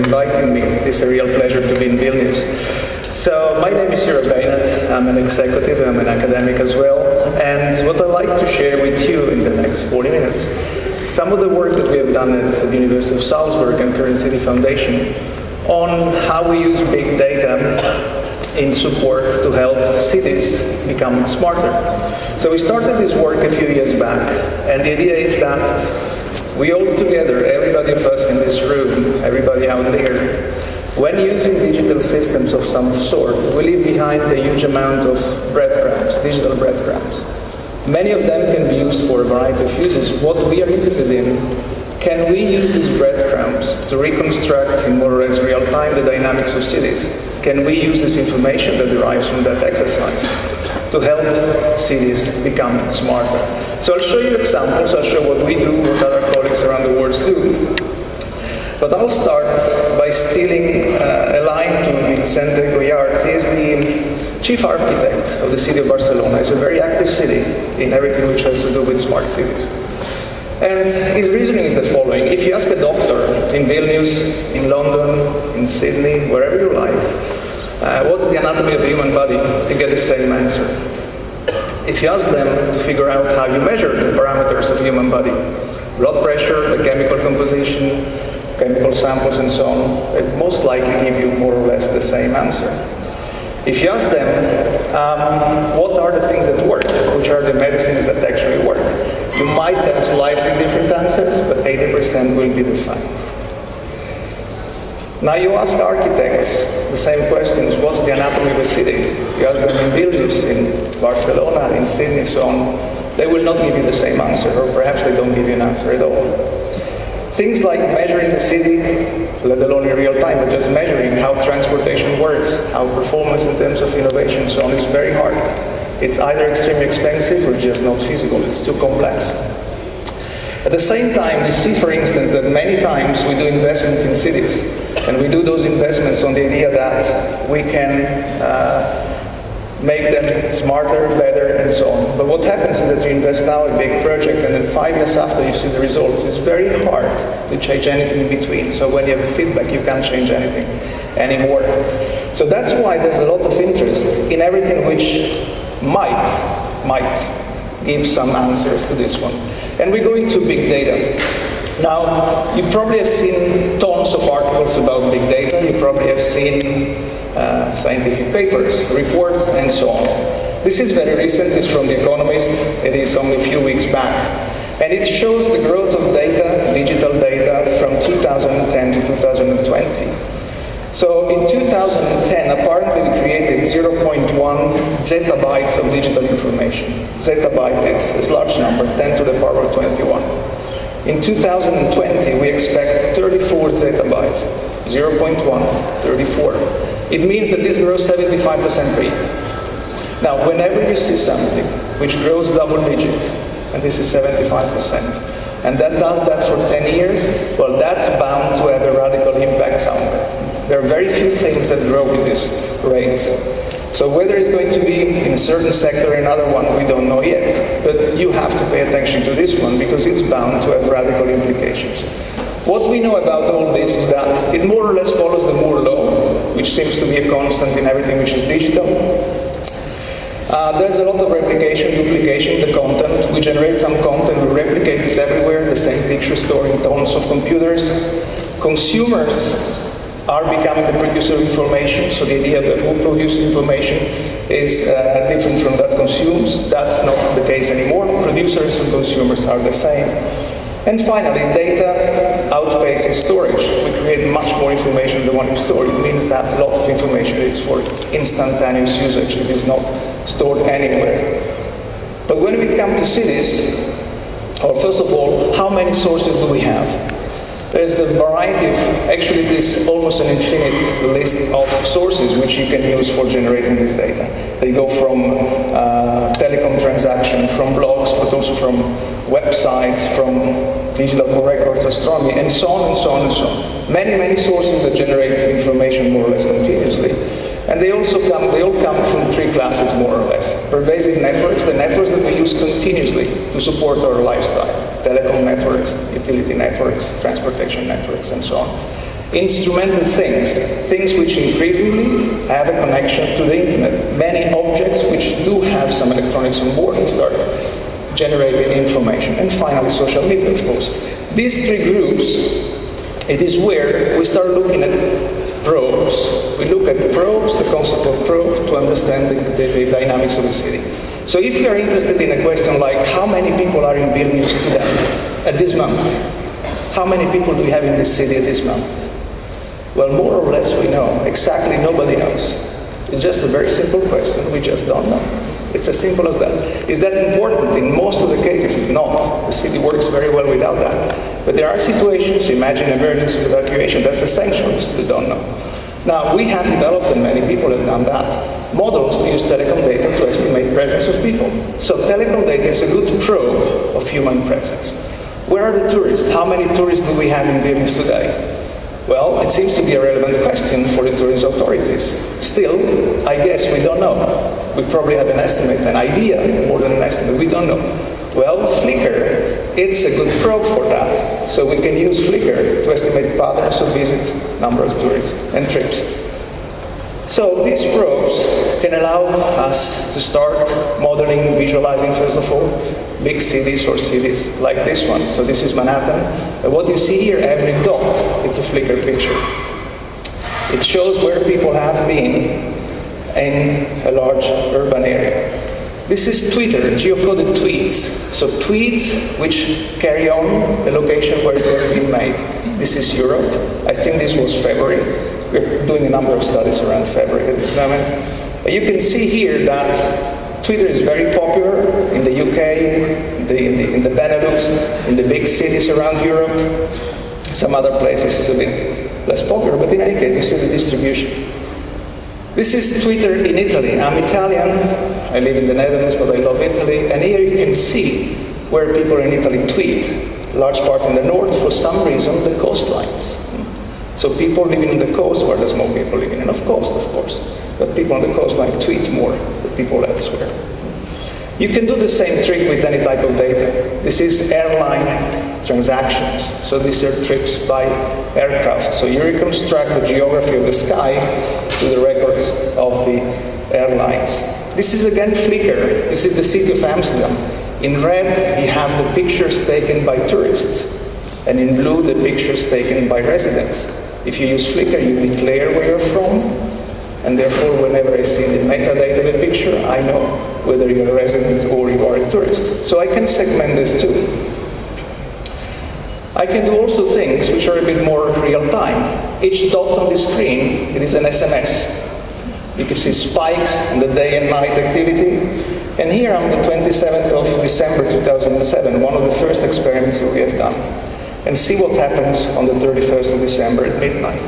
inviting me. It's a real pleasure to be in Vilnius. So my name is Beinat. I'm an executive, I'm an academic as well. And what I'd like to share with you in the next 40 minutes, some of the work that we have done at the University of Salzburg and Current City Foundation on how we use big data in support to help cities become smarter. So we started this work a few years back, and the idea is that we all together, everybody of us in this room, everybody out there, when using digital systems of some sort, we leave behind a huge amount of breadcrumbs, digital breadcrumbs. Many of them can be used for a variety of uses. What we are interested in, can we use these breadcrumbs to reconstruct in more or less real time the dynamics of cities? Can we use this information that derives from that exercise to help cities become smarter? So I'll show you examples, I'll show what we do, what other colleagues around the world do. But I'll start by stealing a line to Vicente Goyart. He is the chief architect of the city of Barcelona. It's a very active city in everything which has to do with smart cities. And his reasoning is the following. If you ask a doctor in Vilnius, in London, in Sydney, wherever you like, what's the anatomy of the human body, to get the same answer. If you ask them to figure out how you measure the parameters of the human body, blood pressure, the chemical composition, chemical samples and so on, they most likely give you more or less the same answer. If you ask them, what are the things that work, which are the medicines that actually work, you might have slightly different answers, but 80% will be the same. Now you ask architects the same questions, what's the anatomy of a city? You ask them in Vilnius, in Barcelona, in Sydney, so on, they will not give you the same answer, or perhaps they don't give you an answer at all. Things like measuring the city, let alone in real time, but just measuring how transportation works, how performance in terms of innovation and so on is very hard. It's either extremely expensive or just not feasible. It's too complex. At the same time, we see, for instance, that many times we do investments in cities, and we do those investments on the idea that we can make them smarter, better, and so on. But what happens is that you invest now in a big project, and then 5 years after you see the results. It's very hard to change anything in between. So when you have a feedback, you can't change anything anymore. So that's why there's a lot of interest in everything which might give some answers to this one. And we go into big data. Now, you probably have seen tons of articles about big data. You probably have seen scientific papers, reports, and so on. This is very recent. It's from The Economist. It is only a few weeks back. And it shows the growth of data, digital data, from 2010 to 2020. So in 2010, apparently we created 0.1 zettabytes of digital information. Zettabyte, it's this large number, 10 to the power of 21. In 2020, we expect 34 zettabytes, 0.1, 34. It means that this grows 75% per year. Now, whenever you see something which grows double digit, and this is 75%, and that does that for 10 years, well, that's bound to have a radical impact somewhere. There are very few things that grow with this rate. So whether it's going to be in a certain sector or another one, we don't know yet. But you have to pay attention to this one because it's bound to have radical implications. What we know about all this is that it more or less follows the Moore law, which seems to be a constant in everything which is digital. There's a lot of replication, duplication in the content. We generate some content, we replicate it everywhere, the same picture stored in tons of computers. Consumers are becoming the producer of information, so the idea that who produces information is different from that consumes. That's not the case anymore. Producers and consumers are the same. And finally, data outpaces storage. We create much more information than the one we store. It means that a lot of information is for instantaneous usage. It is not stored anywhere. But when we come to cities, first of all, how many sources do we have? There's a variety of, actually this almost an infinite list of sources which you can use for generating this data. They go from telecom transaction, from blogs, but also from websites, from digital records, astronomy, and so on and so on and so on. Many, many sources that generate information more or less continuously. And they all come from three classes more or less. Pervasive networks, the networks that we use continuously to support our lifestyle. Telecom networks, utility networks, transportation networks, and so on. Instrumented things which increasingly have a connection to the internet. Many objects which do have some electronics on board and start generating information. And finally, social media, of course. These three groups, it is where we start looking at probes. We look at probes, the concept of probe, to understand the dynamics of the city. So if you are interested in a question like, how many people are in Vilnius today, at this moment? How many people do we have in this city at this moment? Well, more or less we know. Exactly, nobody knows. It's just a very simple question. We just don't know. It's as simple as that. Is that important? In most of the cases, it's not. The city works very well without that. But there are situations, imagine emergency evacuation, that's essential. We still don't know. Now, we have developed, and many people have done that, models to use telecom data to estimate presence of people. So telecom data is a good probe of human presence. Where are the tourists? How many tourists do we have in Vilnius today? Well, it seems to be a relevant question for the tourism authorities. Still, I guess we don't know. We probably have an estimate, an idea, more than an estimate. We don't know. Well, Flickr, it's a good probe for that. So we can use Flickr to estimate patterns of visits, number of tourists, and trips. So these probes can allow us to start modeling, visualizing, first of all, big cities or cities like this one. So this is Manhattan. And what you see here, every dot, it's a Flickr picture. It shows where people have been in a large urban area. This is Twitter, geocoded tweets. So tweets which carry on the location where it was being made. This is Europe. I think this was February. We're doing a number of studies around February at this moment. You can see here that Twitter is very popular in the UK, in the Benelux, in the big cities around Europe. Some other places it's a bit less popular, but in any case, you see the distribution. This is Twitter in Italy. I'm Italian. I live in the Netherlands, but I love Italy. And here you can see where people in Italy tweet. Large part in the north, for some reason, the coastlines. So people living in the coast, where there's more people living in the coast, of course. But people on the coastline tweet more than people elsewhere. You can do the same trick with any type of data. This is Airline Transactions. So these are trips by aircraft. So you reconstruct the geography of the sky to the records of the airlines. This is again Flickr. This is the city of Amsterdam. In red, you have the pictures taken by tourists. And in blue, the pictures taken by residents. If you use Flickr, you declare where you're from, and therefore, whenever I see the metadata of a picture, I know whether you're a resident or you are a tourist. So I can segment this too. I can do also things which are a bit more real-time. Each dot on the screen, it is an SMS. You can see spikes in the day and night activity. And here on the 27th of December 2007, one of the first experiments that we have done. And see what happens on the 31st of December at midnight.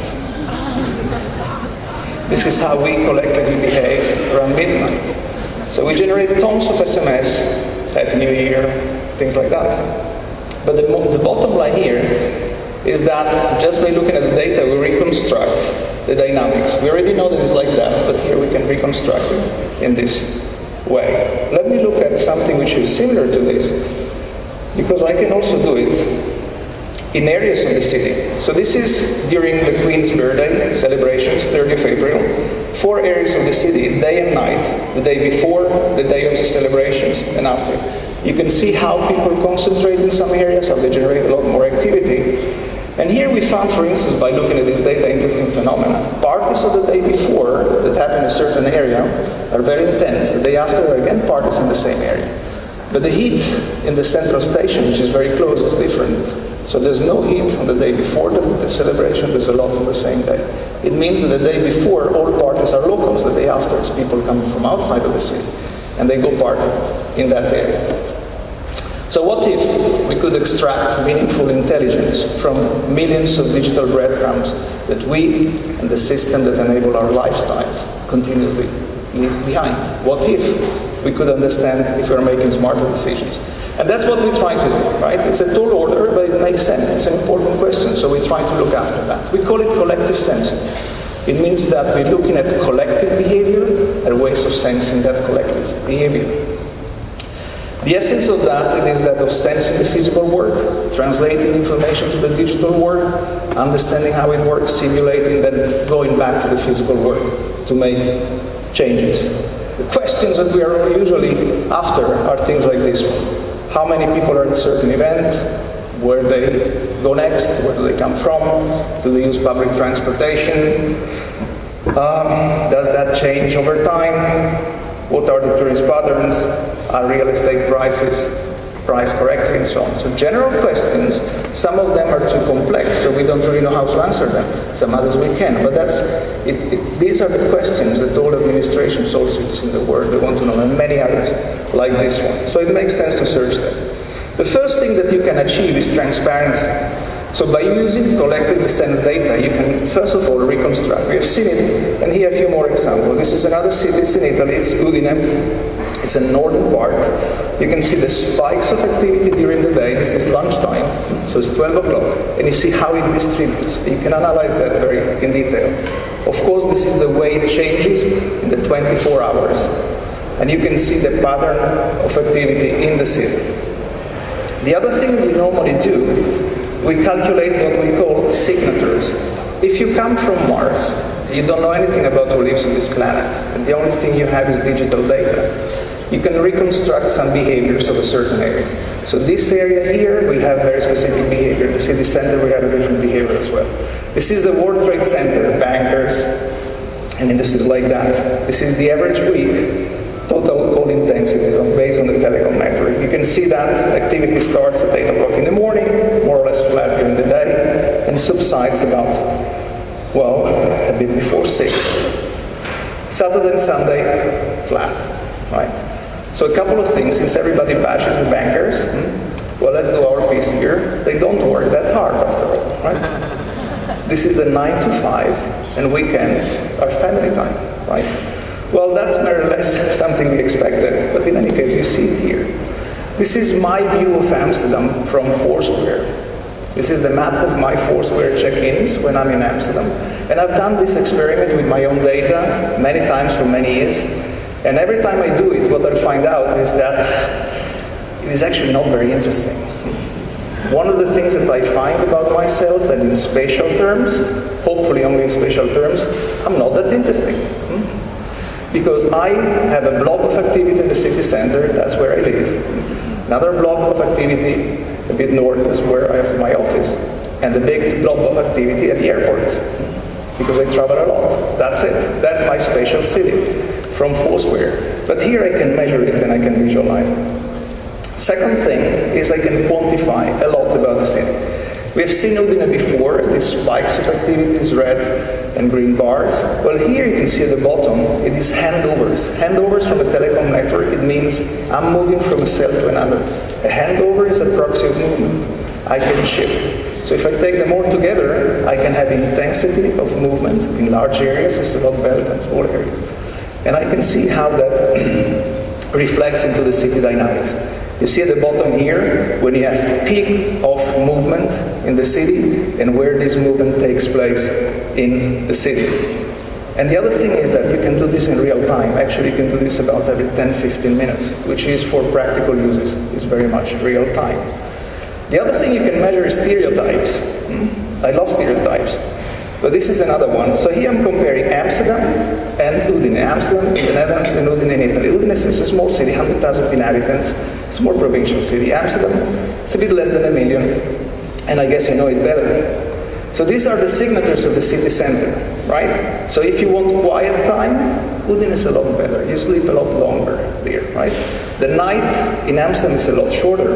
This is how we collectively behave around midnight. So we generate tons of SMS, Happy New Year, things like that. But the bottom line here is that just by looking at the data, we reconstruct the dynamics. We already know that it's like that, but here we can reconstruct it in this way. Let me look at something which is similar to this, because I can also do it in areas of the city. So this is during the Queen's birthday celebrations, 30th of April. 4 areas of the city, day and night, the day before, the day of the celebrations, and after. You can see how people concentrate in some areas, how they generate a lot more activity. And here we found, for instance, by looking at this data, interesting phenomena. Parties of the day before that happen in a certain area are very intense. The day after are again parties in the same area. But the heat in the central station, which is very close, is different. So there's no heat on the day before the celebration, there's a lot on the same day. It means that the day before, all parties are locals. The day after, it's people coming from outside of the city, and they go party in that area. So what if we could extract meaningful intelligence from millions of digital breadcrumbs that we and the system that enable our lifestyles continuously leave behind? What if we could understand if we're making smarter decisions? And that's what we try to do, right? It's a tall order, but it makes sense. It's an important question, so we try to look after that. We call it collective sensing. It means that we're looking at collective behavior and ways of sensing that collective behavior. The essence of that is that of sensing the physical world, translating information to the digital world, understanding how it works, simulating, then going back to the physical world to make changes. The questions that we are usually after are things like this one. How many people are at a certain event? Where they go next? Where do they come from? Do they use public transportation? Does that change over time? What are the tourist patterns? Are real estate prices priced correctly, and so on? So general questions, some of them are too complex, so we don't really know how to answer them. Some others we can, but these are the questions that all administrations, all cities in the world, they want to know, and many others like this one. So it makes sense to search them. The first thing that you can achieve is transparency. So by using collectively sensed data, you can first of all reconstruct. We have seen it, and here a few more examples. This is another city, it's in Italy, it's Udine. It's a northern part. You can see the spikes of activity during the day. This is lunchtime, so it's 12 o'clock, and you see how it distributes. You can analyze that very in detail. Of course, this is the way it changes in the 24 hours, and you can see the pattern of activity in the city. The other thing we normally do, we calculate what we call signatures. If you come from Mars, you don't know anything about who lives on this planet, and the only thing you have is digital data. You can reconstruct some behaviors of a certain area. So this area here will have very specific behavior. The city center will have a different behavior as well. This is the World Trade Center, bankers, and industries like that. This is the average week total call intensity based on the telecom network. You can see that activity starts at 8 o'clock in the morning, more or less flat during the day, and subsides about, well, a bit before 6. Saturday and Sunday, flat, right? So a couple of things, since everybody bashes the bankers, well, let's do our piece here. They don't work that hard after all, right? This is a 9 to 5, and weekends are family time, right? Well, that's more or less something we expected, but in any case, you see it here. This is my view of Amsterdam from Foursquare. This is the map of my Foursquare check-ins when I'm in Amsterdam. And I've done this experiment with my own data many times for many years. And every time I do it, what I find out is that it is actually not very interesting. One of the things that I find about myself, and in spatial terms, hopefully only in spatial terms, I'm not that interesting. Because I have a blob of activity in the city center, that's where I live. Another blob of activity a bit north is where I have my office. And a big blob of activity at the airport, because I travel a lot. That's it. That's my spatial city from Foursquare. But here I can measure it and I can visualize it. Second thing is I can quantify a lot about the city. We have seen Udine before, these spikes of activities, red and green bars. Well, here you can see at the bottom, it is handovers. Handovers from a telecom network, it means I'm moving from a cell to another. A handover is a proxy of movement. I can shift. So if I take them all together, I can have intensity of movement in large areas. It's a lot better than small areas. And I can see how that reflects into the city dynamics. You see at the bottom here, when you have peak of movement in the city and where this movement takes place in the city. And the other thing is that you can do this in real time. Actually, you can do this about every 10-15 minutes, which is for practical uses, is very much real time. The other thing you can measure is stereotypes. I love stereotypes. But this is another one. So here I'm comparing Amsterdam and Udine. Amsterdam in the Netherlands and Udine in Italy. Udine is a small city, 100,000 inhabitants. It's a more provincial city. Amsterdam, it's a bit less than 1 million. And I guess you know it better. So these are the signatures of the city center, right? So if you want quiet time, Udine is a lot better. You sleep a lot longer there, right? The night in Amsterdam is a lot shorter.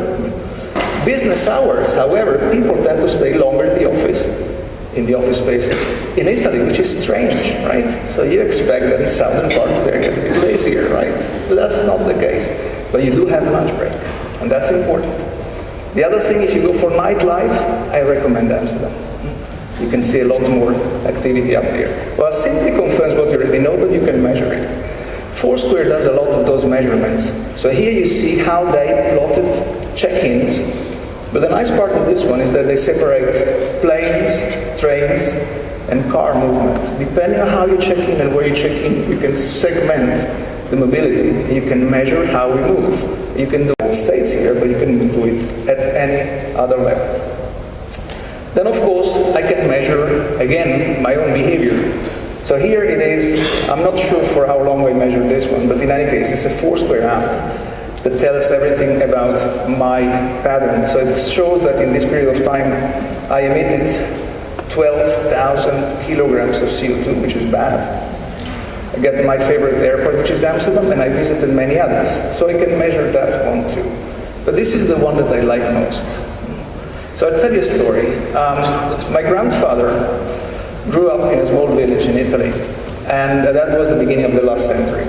Business hours, however, people tend to stay longer in the office spaces. In Italy, which is strange, right? So you expect that in southern part of the area to be lazier, right? But that's not the case. But you do have lunch break, and that's important. The other thing, if you go for nightlife, I recommend Amsterdam. You can see a lot more activity up there. Well, it simply confirms what you already know, but you can measure it. Foursquare does a lot of those measurements. So here you see how they plotted check-ins. But the nice part of this one is that they separate planes, trains, and car movement. Depending on how you check in and where you check in, you can segment the mobility. You can measure how we move. You can do it States here, but you can do it at any other level. Then of course, I can measure, again, my own behavior. So here it is, I'm not sure for how long we measured this one, but in any case, it's a Foursquare app that tells everything about my pattern. So it shows that in this period of time, I emitted 12,000 kilograms of CO2, which is bad. I get to my favorite airport, which is Amsterdam, and I visited many others. So I can measure that one too. But this is the one that I like most. So I'll tell you a story. My grandfather grew up in a small village in Italy, and that was the beginning of the last century.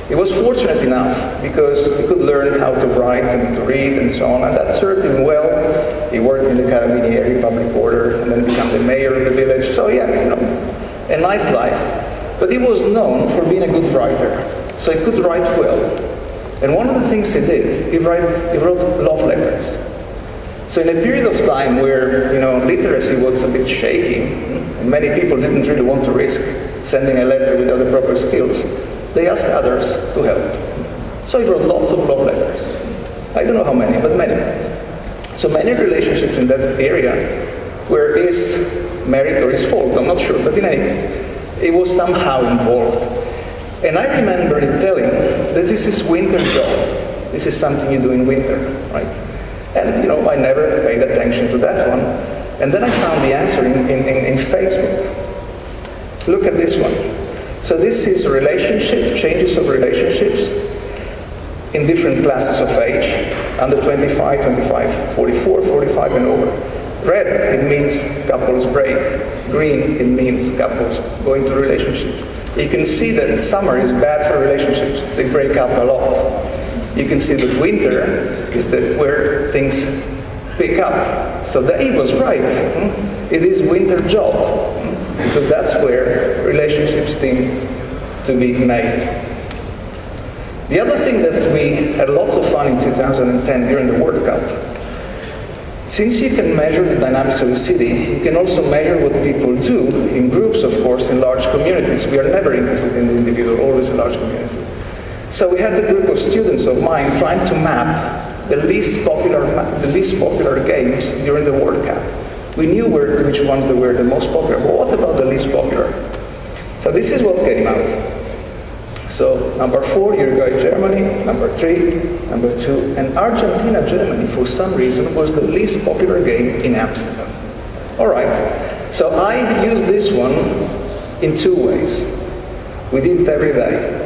He was fortunate enough because he could learn how to write and to read and so on, and that served him well. He worked in the Carabinieri public order and then became the mayor of the village, so he had a nice life. But he was known for being a good writer, so he could write well. And one of the things he did, he wrote love letters. So in a period of time where literacy was a bit shaky, and many people didn't really want to risk sending a letter without the proper skills, they asked others to help. So he wrote lots of love letters. I don't know how many, but many. So many relationships in that area were his merit or his fault, I'm not sure, but in any case, he was somehow involved. And I remember him telling that this is winter job. This is something you do in winter, right? And I never paid attention to that one. And then I found the answer in Facebook. Look at this one. So this is relationship, changes of relationships in different classes of age, under 25, 25, 44, 45 and over. Red, it means couples break. Green, it means couples go into relationships. You can see that summer is bad for relationships. They break up a lot. You can see that winter is where things pick up. So he was right. It is winter job, because that's where relationships seem to be made. The other thing that we had lots of fun in 2010 during the World Cup, since you can measure the dynamics of the city, you can also measure what people do in groups, of course, in large communities. We are never interested in the individual, always a large community. So we had a group of students of mine trying to map the least popular games during the World Cup. We knew which ones were the most popular, but what about the least popular? So this is what came out. So number 4, Uruguay, Germany. Number 3, number 2, and Argentina, Germany, for some reason, was the least popular game in Amsterdam. All right. So I use this one in 2 ways. We did it every day.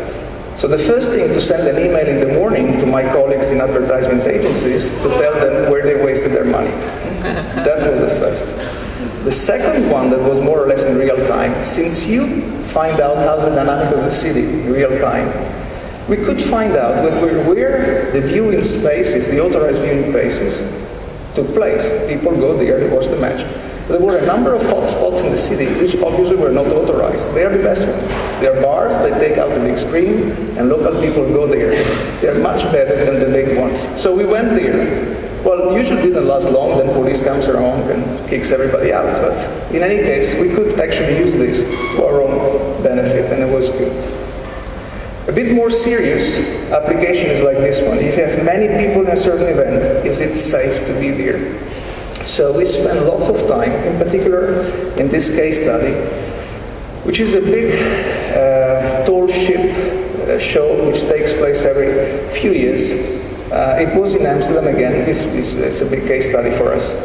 So the first thing, to send an email in the morning to my colleagues in advertisement agencies to tell them where they wasted their money. That was the first. The second one, that was more or less in real time, since you find out how's the dynamic of the city in real time, we could find out where the viewing spaces, the authorized viewing spaces, took place. People go there to watch the match. There were a number of hot spots in the city which obviously were not authorized. They are the best ones. They are bars, they take out the big screen, and local people go there. They are much better than the big ones. So we went there. Well, usually didn't last long, then police comes around and kicks everybody out. But in any case, we could actually use this to our own benefit, and it was good. A bit more serious application is like this one. If you have many people in a certain event, is it safe to be there? So we spend lots of time, in particular in this case study, which is a big tall ship show which takes place every few years. It was in Amsterdam again. It's a big case study for us.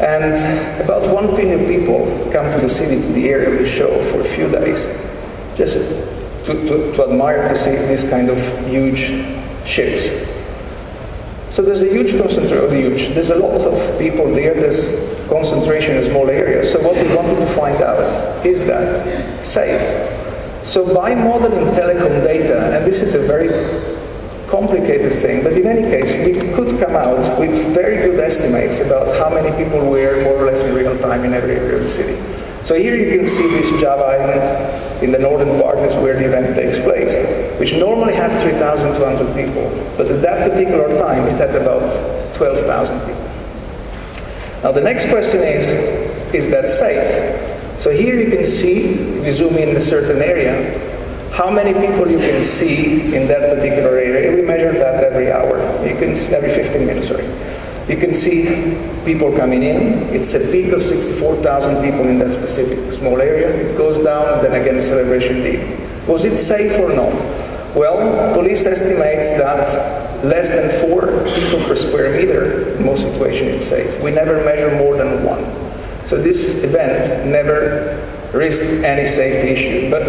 And about 1 million people come to the city, to the area of the show for a few days, just to admire, to see this kind of huge ships. So there's a huge concentration, there's a lot of people there, there's concentration in small areas. So what we wanted to find out, is that safe? So by modeling telecom data, and this is a very complicated thing, but in any case, we could come out with very good estimates about how many people were more or less in real time in every area of the city. So here you can see this Java island in the northern part is where the event takes place, which normally have 3,200 people. But at that particular time, it had about 12,000 people. Now the next question is that safe? So here you can see, we zoom in a certain area, how many people you can see in that particular area. We measure that every hour. You can every 15 minutes, sorry. You can see people coming in. It's a peak of 64,000 people in that specific small area. It goes down, and then again celebration day. Was it safe or not? Well, police estimates that less than 4 people per square meter, in most situations it's safe. We never measure more than 1. So this event never risked any safety issue. But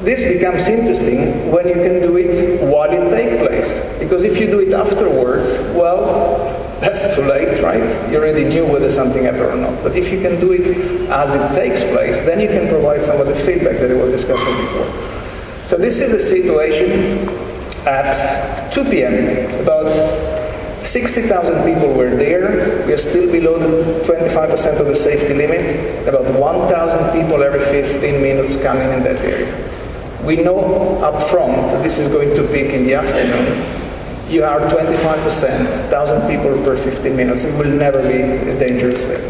this becomes interesting when you can do it while it takes place. Because if you do it afterwards, well, that's too late, right? You already knew whether something happened or not. But if you can do it as it takes place, then you can provide some of the feedback that I was discussing before. So this is the situation at 2 p.m. About 60,000 people were there. We are still below the 25% of the safety limit. About 1,000 people every 15 minutes coming in that area. We know up front that this is going to peak in the afternoon. You are 25%, 1,000 people per 15 minutes. It will never be a dangerous thing.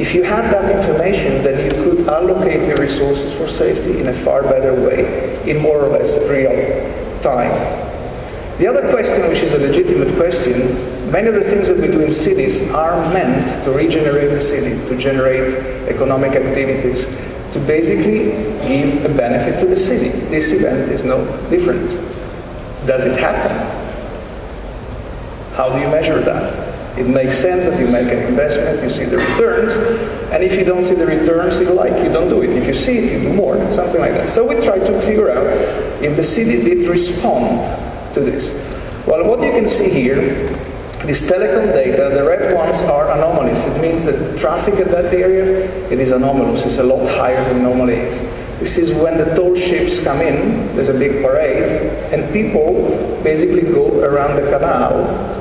If you had that information, then you could allocate your resources for safety in a far better way, in more or less real time. The other question, which is a legitimate question, many of the things that we do in cities are meant to regenerate the city, to generate economic activities, to basically give a benefit to the city. This event is no different. Does it happen? How do you measure that? It makes sense that you make an investment, you see the returns, and if you don't see the returns you don't do it. If you see it, you do more, something like that. So we try to figure out if the city did respond to this. Well, what you can see here, this telecom data, the red ones are anomalies. It means that traffic at that area, it is anomalous. It's a lot higher than normally is. This is when the tall ships come in, there's a big parade, and people basically go around the canal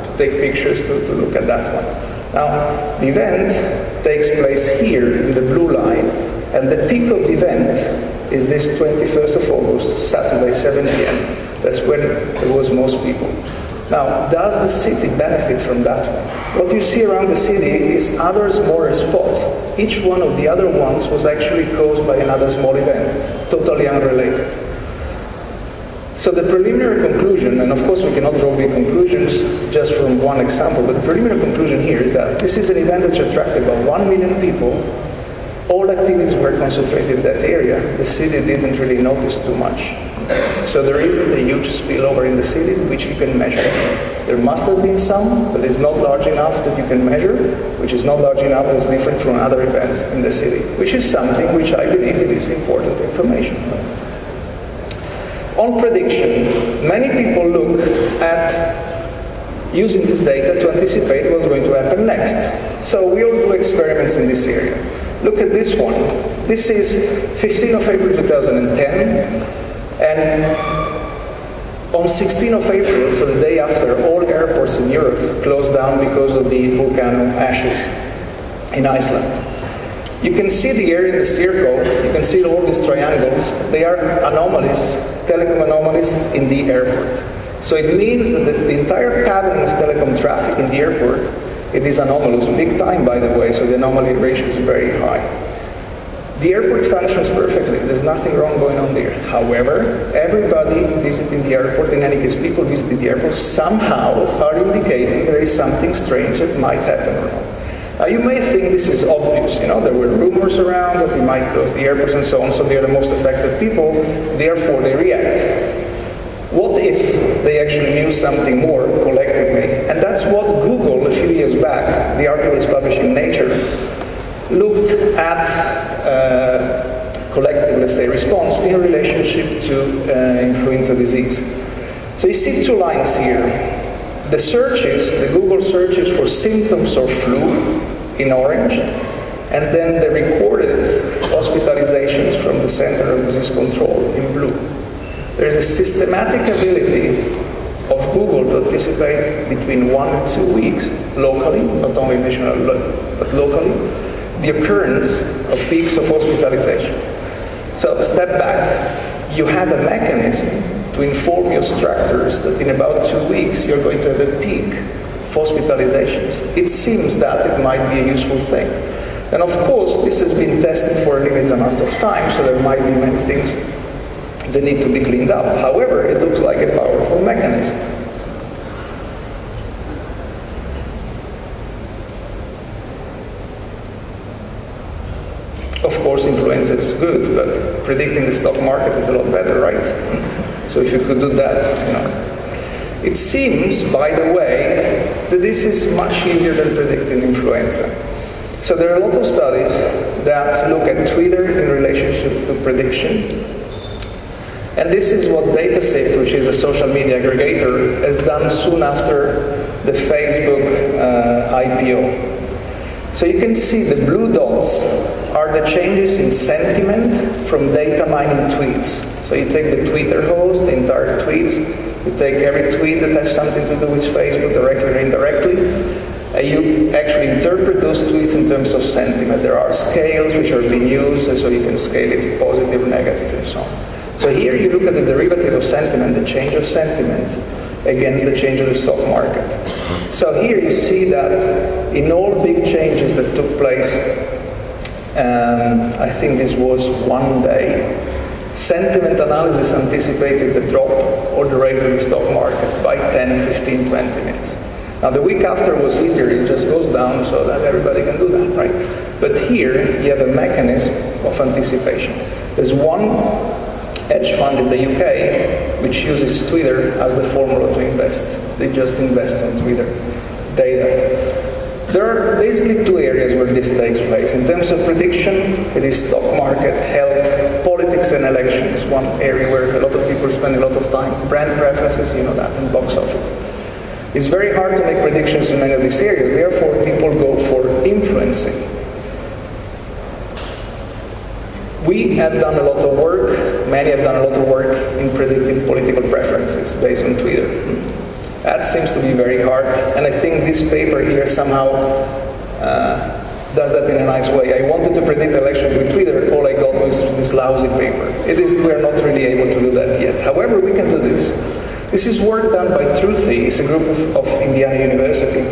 to take pictures to look at that one. Now, the event takes place here in the blue line, and the peak of the event is this 21st of August, Saturday, 7 p.m. That's when there was most people. Now, does the city benefit from that one? What you see around the city is other smaller spots. Each one of the other ones was actually caused by another small event, totally unrelated. So the preliminary conclusion, and of course we cannot draw big conclusions just from one example, but the preliminary conclusion here is that this is an event which attracted about 1 million people. All activities were concentrated in that area. The city didn't really notice too much. So there isn't a huge spillover in the city which you can measure. There must have been some, but it's not large enough that you can measure, which is not large enough that's different from other events in the city, which is something which I believe it is important information. On prediction, many people look at using this data to anticipate what's going to happen next. So we all do experiments in this area. Look at this one. This is 15th of April 2010. And on 16th of April, so the day after, all airports in Europe closed down because of the volcano ashes in Iceland. You can see the area in the circle, you can see all these triangles, they are anomalies, telecom anomalies in the airport. So it means that the entire pattern of telecom traffic in the airport, it is anomalous, big time by the way, so the anomaly ratio is very high. The airport functions perfectly. There's nothing wrong going on there. However, everybody visiting the airport, in any case, people visiting the airport, somehow are indicating there is something strange that might happen or not. Now, you may think this is obvious. There were rumors around that they might close the airports and so on, so they are the most affected people, therefore they react. What if they actually knew something more collectively? And that's what Google, a few years back, the article is published in Nature, looked at collective, let's say, response in relationship to influenza disease. So you see two lines here. The searches, the Google searches for symptoms of flu in orange, and then the recorded hospitalizations from the Center of Disease Control in blue. There's a systematic ability of Google to anticipate between 1 and 2 weeks locally, not only national, but locally, the occurrence of peaks of hospitalization. So step back. You have a mechanism to inform your structures that in about 2 weeks you're going to have a peak of hospitalizations. It seems that it might be a useful thing. And of course, this has been tested for a limited amount of time, so there might be many things they need to be cleaned up. However, it looks like a powerful mechanism. Of course, influenza is good, but predicting the stock market is a lot better, right? So if you could do that, you know. It seems, by the way, that this is much easier than predicting influenza. So there are a lot of studies that look at Twitter in relationship to prediction. And this is what DataSift, which is a social media aggregator, has done soon after the Facebook IPO. So you can see the blue dots are the changes in sentiment from data mining tweets. So you take the Twitter host, the entire tweets, you take every tweet that has something to do with Facebook directly or indirectly, and you actually interpret those tweets in terms of sentiment. There are scales which are being used, so you can scale it positive, negative, and so on. So here you look at the derivative of sentiment, the change of sentiment, against the change of the stock market. So here you see that in all big changes that took place, I think this was one day, sentiment analysis anticipated the drop or the rise of the stock market by 10, 15, 20 minutes. Now the week after was easier, it just goes down so that everybody can do that, right? But here you have a mechanism of anticipation. There's one hedge fund in the UK which uses Twitter as the formula to invest. They just invest on Twitter data. There are basically two areas where this takes place. In terms of prediction, it is stock market, health, politics and elections, one area where a lot of people spend a lot of time. Brand preferences, you know that, and box office. It's very hard to make predictions in many of these areas, therefore people go for influencing. We have done a lot of work, many have done a lot of work in predicting political preferences based on Twitter. That seems to be very hard, and I think this paper here somehow does that in a nice way. I wanted to predict elections with Twitter, all I got was this lousy paper. We're not really able to do that yet. However, we can do this. This is work done by Truthy, it's a group of Indiana University.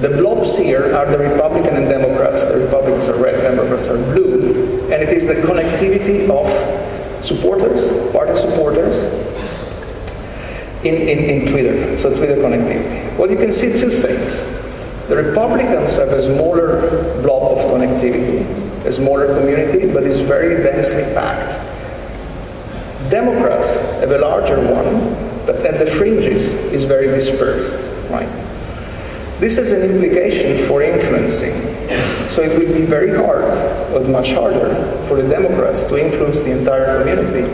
The blobs here are the Republican and Democrats. The Republicans are red, Democrats are blue. And it is the connectivity of supporters, party supporters, in Twitter. So Twitter connectivity. Well, you can see two things. The Republicans have a smaller blob of connectivity, a smaller community, but it's very densely packed. Democrats have a larger one, but at the fringes is very dispersed, right? This is an implication for influencing. So it will be very hard, or much harder, for the Democrats to influence the entire community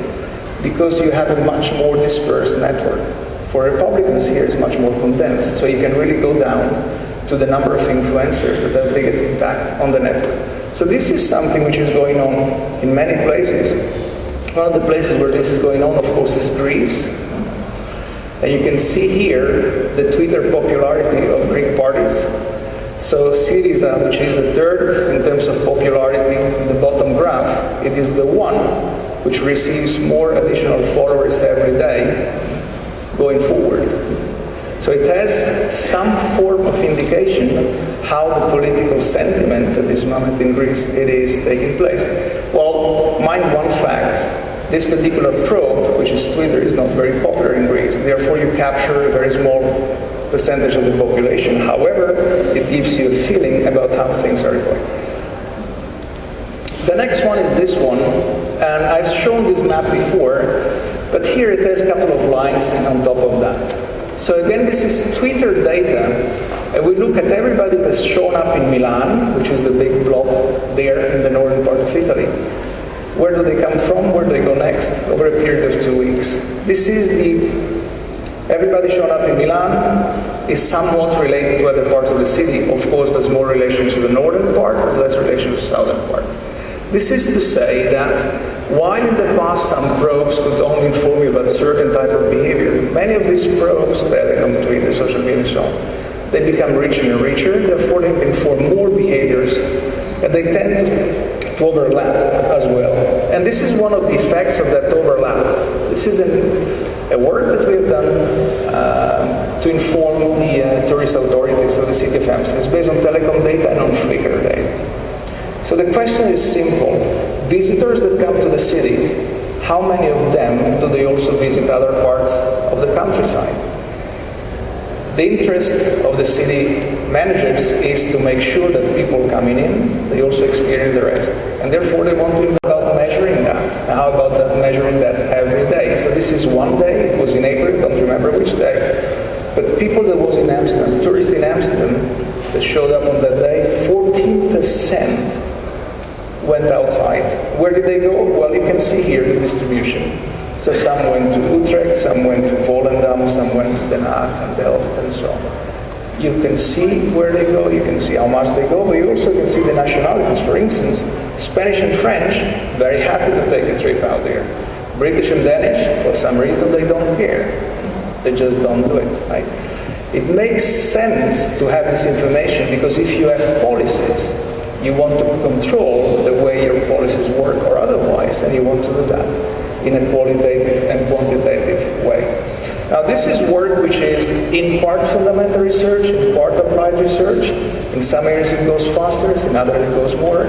because you have a much more dispersed network. For Republicans here, it's much more condensed. So you can really go down to the number of influencers that have a big impact on the network. So this is something which is going on in many places. One of the places where this is going on, of course, is Greece. And you can see here the Twitter popularity of Greek parties. So Syriza, which is the third in terms of popularity in the bottom graph, it is the one which receives more additional followers every day going forward. So it has some form of indication how the political sentiment at this moment in Greece it is taking place. Well, mind one fact. This particular probe, which is Twitter, is not very popular in Greece. Therefore, you capture a very small percentage of the population. However, it gives you a feeling about how things are going. The next one is this one. And I've shown this map before, but here it has a couple of lines on top of that. So again, this is Twitter data. And we look at everybody that's shown up in Milan, which is the big blob there in the northern part of Italy. Where do they come from? Where do they go next? Over a period of 2 weeks. This is everybody shown up in Milan is somewhat related to other parts of the city. Of course, there's more relation to the northern part, there's less relation to the southern part. This is to say that while in the past some probes could only inform you about certain type of behavior, many of these probes, Telegram, Twitter, social media, and so on, they become richer and richer, therefore they inform more behaviors, and they tend to overlap as well. And this is one of the effects of that overlap. This is a work that we have done to inform the tourist authorities of the city of Amsterdam. It's based on telecom data and on Flickr data. So the question is simple. Visitors that come to the city, how many of them do they also visit other parts of the countryside? The interest of the city managers is to make sure that people coming in, they also experience the rest. And therefore they want to about measuring that. And how about that measuring that every day? So this is one day, it was in April, don't remember which day. But people that was in Amsterdam, tourists in Amsterdam, that showed up on that day, 14% went outside. Where did they go? Well, you can see here the distribution. So some went to Utrecht, some went to Volendam, some went to Den Haag and Delft and so on. You can see where they go, you can see how much they go, but you also can see the nationalities. For instance, Spanish and French, very happy to take a trip out there. British and Danish, for some reason, they don't care. They just don't do it, right? It makes sense to have this information because if you have policies, you want to control the way your policies work or otherwise, and you want to do that in a qualitative and quantitative way. Now this is work which is in part fundamental research, in part applied research. In some areas it goes faster, in others it goes more.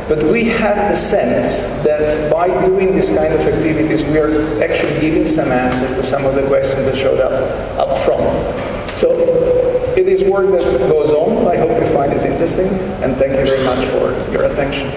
But we have the sense that by doing this kind of activities we are actually giving some answers to some of the questions that showed up front. So it is work that goes on. I hope you find it interesting, and thank you very much for your attention.